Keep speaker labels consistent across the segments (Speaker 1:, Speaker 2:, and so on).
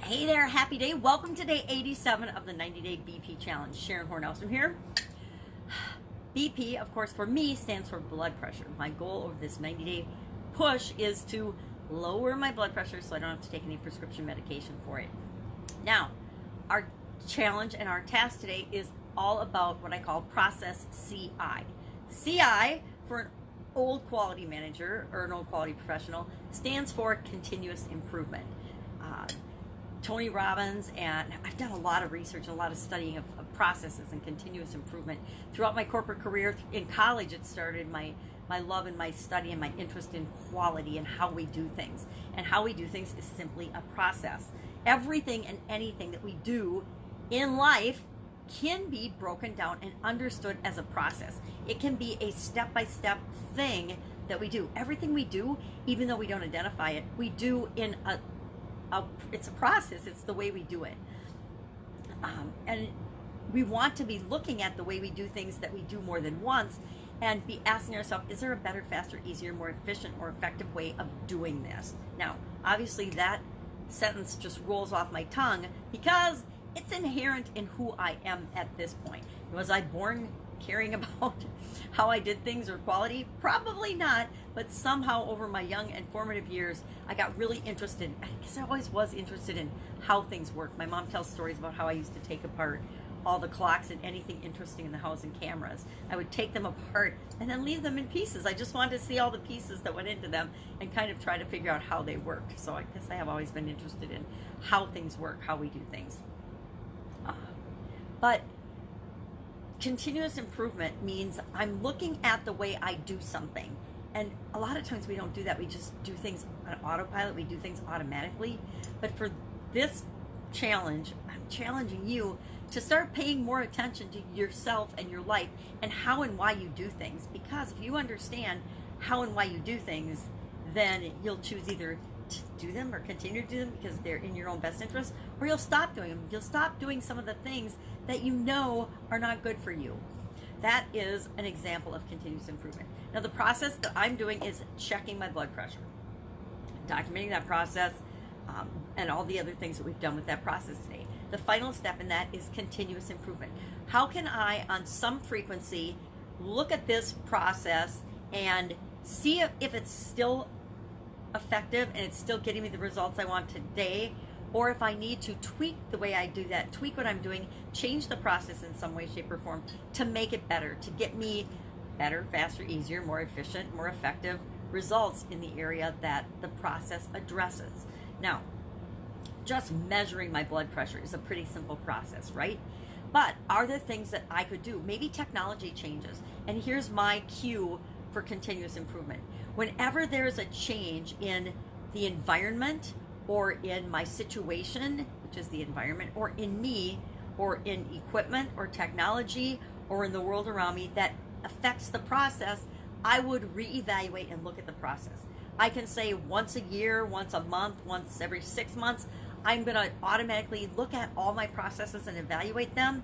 Speaker 1: Hey there, happy day. Welcome to day 87 of the 90-day BP challenge. Sharon Horne-Ellstrom here. BP, of course, for me, stands for blood pressure. My goal over this 90-day push is to lower my blood pressure so I don't have to take any prescription medication for it. Now, our challenge and our task today is all about what I call process CI. CI, for an old quality manager or an old quality professional, stands for continuous improvement. Tony Robbins, and I've done a lot of research and a lot of studying of processes and continuous improvement throughout my corporate career. In college, it started my love and my study and my interest in quality and how we do things. And how we do things is simply a process. Everything and anything that we do in life can be broken down and understood as a process. It can be a step-by-step thing that we do. Everything we do, even though we don't identify it, we do in it's a process. It's the way we do it. And we want to be looking at the way we do things that we do more than once and be asking ourselves, is there a better, faster, easier, more efficient, more effective way of doing this? Now, obviously that sentence just rolls off my tongue because it's inherent in who I am at this point. Was I born caring about how I did things or quality? Probably not, but somehow over my young and formative years, I got really interested. I guess I always was interested in how things work. My mom tells stories about how I used to take apart all the clocks and anything interesting in the house and cameras. I would take them apart and then leave them in pieces. I just wanted to see all the pieces that went into them and kind of try to figure out how they work. So I guess I have always been interested in how things work, how we do things. But continuous improvement means I'm looking at the way I do something. And a lot of times we don't do that. We just do things on autopilot. We do things automatically. But for this challenge, I'm challenging you to start paying more attention to yourself and your life and how and why you do things. Because if you understand how and why you do things, then you'll choose either to do them or continue to do them because they're in your own best interest, or you'll stop doing them. You'll stop doing some of the things that you know are not good for you. That is an example of continuous improvement. Now, the process that I'm doing is checking my blood pressure, documenting that process, and all the other things that we've done with that process today. The final step in that is continuous improvement. How can I, on some frequency, look at this process and see if it's still effective and it's still getting me the results I want today, or if I need to tweak the way I do that, tweak what I'm doing, change the process in some way, shape, or form to make it better, to get me better, faster, easier, more efficient, more effective results in the area that the process addresses. Now, just measuring my blood pressure is a pretty simple process, right? But are there things that I could do? Maybe technology changes. And here's my cue for continuous improvement. Whenever there's a change in the environment or in my situation, which is the environment, or in me, or in equipment or technology, or in the world around me that affects the process, I would reevaluate and look at the process. I can say once a year, once a month, once every 6 months, I'm gonna automatically look at all my processes and evaluate them.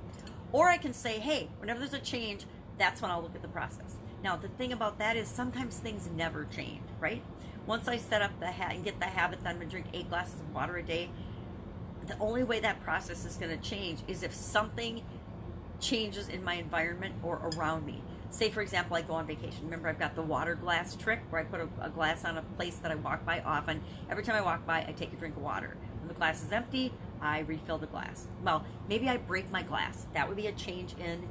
Speaker 1: Or I can say, hey, whenever there's a change, that's when I'll look at the process. Now, the thing about that is sometimes things never change, right? Once I set up and get the habit that I'm gonna drink 8 glasses of water a day, the only way that process is gonna change is if something changes in my environment or around me. Say, for example, I go on vacation. Remember, I've got the water glass trick where I put a glass on a place that I walk by often. Every time I walk by, I take a drink of water. When the glass is empty, I refill the glass. Well, maybe I break my glass. That would be a change in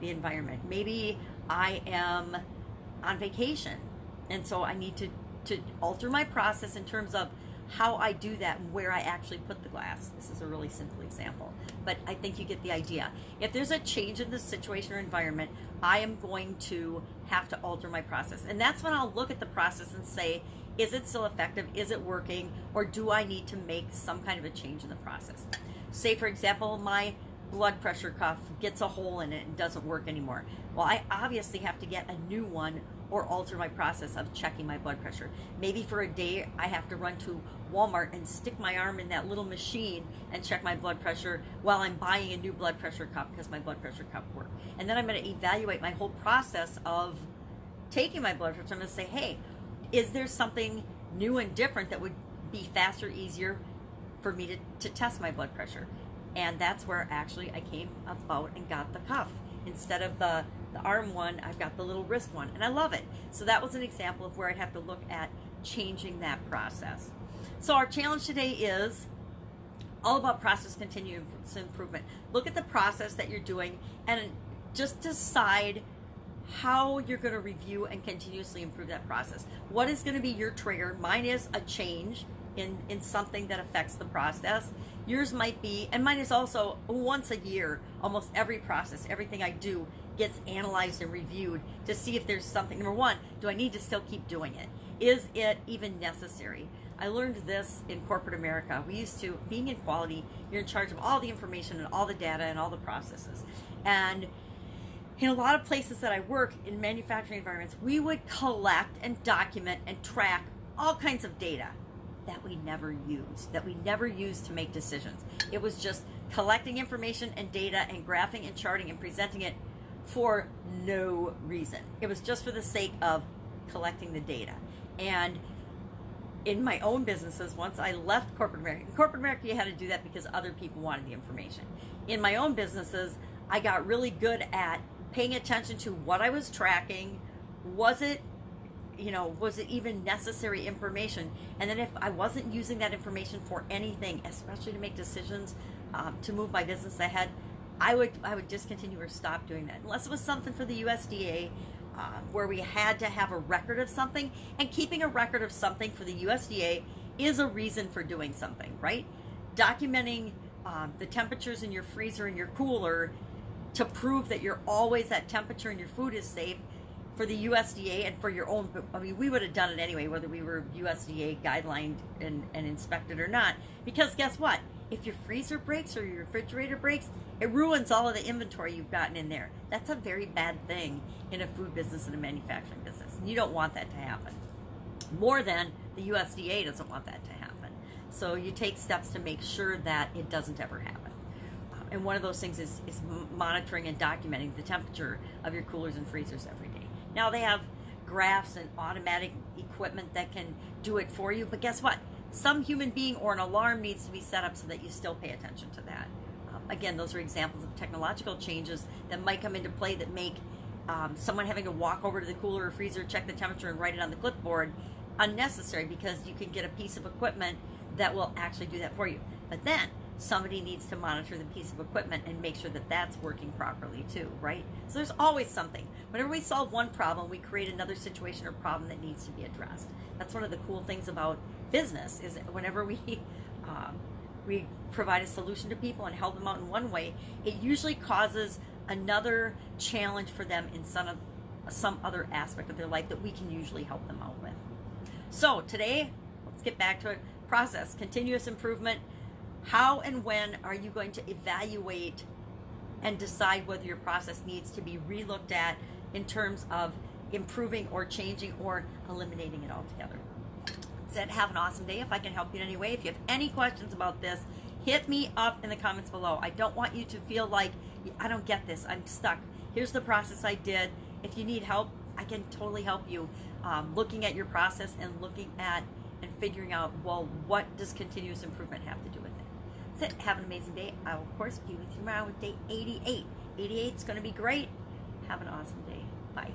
Speaker 1: the environment. Maybe I am on vacation, and so I need to alter my process in terms of how I do that and where I actually put the glass. This is a really simple example, but I think you get the idea. If there's a change in the situation or environment, I am going to have to alter my process. And that's when I'll look at the process and say, is it still effective? Is it working? Or do I need to make some kind of a change in the process? Say, for example, my blood pressure cuff gets a hole in it and doesn't work anymore. Well, I obviously have to get a new one or alter my process of checking my blood pressure. Maybe for a day I have to run to Walmart and stick my arm in that little machine and check my blood pressure while I'm buying a new blood pressure cup because my blood pressure cup worked. And then I'm going to evaluate my whole process of taking my blood pressure. I'm going to say, hey, is there something new and different that would be faster, easier, for me to test my blood pressure. And that's where actually I came about and got the cuff. Instead of the arm one, I've got the little wrist one, and I love it. So that was an example of where I'd have to look at changing that process. So our challenge today is all about process continuous improvement. Look at the process that you're doing and just decide how you're going to review and continuously improve that process. What is going to be your trigger? Mine is a change in something that affects the process. Yours might be, and mine is also once a year, almost every process, everything I do gets analyzed and reviewed to see if there's something. Number one, do I need to still keep doing it? Is it even necessary? I learned this in corporate America. We used to, being in quality, you're in charge of all the information and all the data and all the processes. And in a lot of places that I work in manufacturing environments, we would collect and document and track all kinds of data that we never used to make decisions. It was just collecting information and data and graphing and charting and presenting it for no reason. It was just for the sake of collecting the data. And in my own businesses, once I left corporate America, you had to do that because other people wanted the information. In my own businesses, I got really good at paying attention to what I was tracking. Was it even necessary information? And then if I wasn't using that information for anything, especially to make decisions to move my business ahead, I would discontinue or stop doing that. Unless it was something for the USDA, where we had to have a record of something, and keeping a record of something for the USDA is a reason for doing something, right? Documenting the temperatures in your freezer and your cooler to prove that you're always at temperature and your food is safe for the USDA and for your own. I mean, we would have done it anyway, whether we were USDA guidelined and inspected or not, because guess what? If your freezer breaks or your refrigerator breaks, it ruins all of the inventory you've gotten in there. That's a very bad thing in a food business and a manufacturing business. And you don't want that to happen. More than the USDA doesn't want that to happen. So you take steps to make sure that it doesn't ever happen. And one of those things is monitoring and documenting the temperature of your coolers and freezers every day. Now they have graphs and automatic equipment that can do it for you, but guess what? Some human being or an alarm needs to be set up so that you still pay attention to that. Again, those are examples of technological changes that might come into play that make someone having to walk over to the cooler or freezer, check the temperature, and write it on the clipboard unnecessary, because you can get a piece of equipment that will actually do that for you. But then somebody needs to monitor the piece of equipment and make sure that that's working properly too, right? So there's always something. Whenever we solve one problem, we create another situation or problem that needs to be addressed. That's one of the cool things about business, is whenever we provide a solution to people and help them out in one way, it usually causes another challenge for them in some other aspect of their life that we can usually help them out with. So today, let's get back to it. Process, continuous improvement. How and when are you going to evaluate and decide whether your process needs to be relooked at in terms of improving or changing or eliminating it altogether? That's it. Have an awesome day. If I can help you in any way, if you have any questions about this, hit me up in the comments below. I don't want you to feel like, I don't get this, I'm stuck. Here's the process I did. If you need help, I can totally help you looking at your process and looking at and figuring out, well, what does continuous improvement have to do with it? That's it. Have an amazing day. I will, of course, be with you tomorrow with day 88. 88 is going to be great. Have an awesome day. Bye.